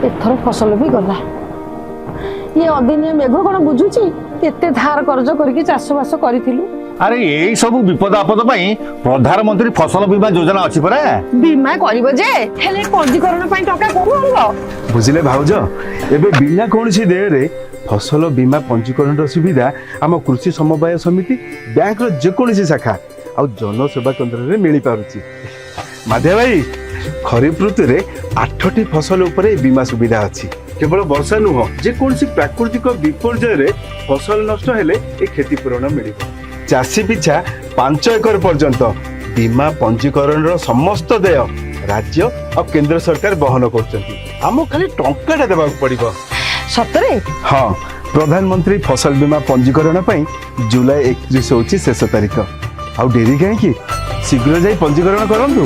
एथर फसल भी गला। ये अदिनिया मेघ कौन बुझुची केते धार कर्ज करके चाष बास करिथिलु। अरे यही सब विपद आपद पई प्रधानमंत्री फसल बीमा योजना अछि परा। बीमा करिवो जे हेले पंजीकरण पई टका कोन आनलो। बुझिले भाउज एबे बिना कोनसी देय रे फसल बीमा पंजीकरण सुविधा आम कृषि समवाय समिति बैंक रो जे कोनसी शाखा आ जन सेवा केंद्र रे मिली पारुची। माधे भाई खरीफ ऋतु रे 8टी फसल उपरे बीमा सुविधा अछि। केवल वर्षा नुह जे कोनसी प्राकृतिक विपर्यय रे फसल नष्ट हेले ए क्षतिपूरण मिलिबो। चाषी पिछा 5 एकर पर्यंत बीमा पंजीकरण रो समस्त देय राज्य और केंद्र सरकार बहन करछंती। आम खाली टंकाटा देबाक पड़िबो। सतरे हाँ प्रधानमंत्री फसल बीमा पंजीकरण पई जुलाई 31 होची शेष तारीख। आउ डेरी कहीं शीघ्र जाई पंजीकरण करंतु।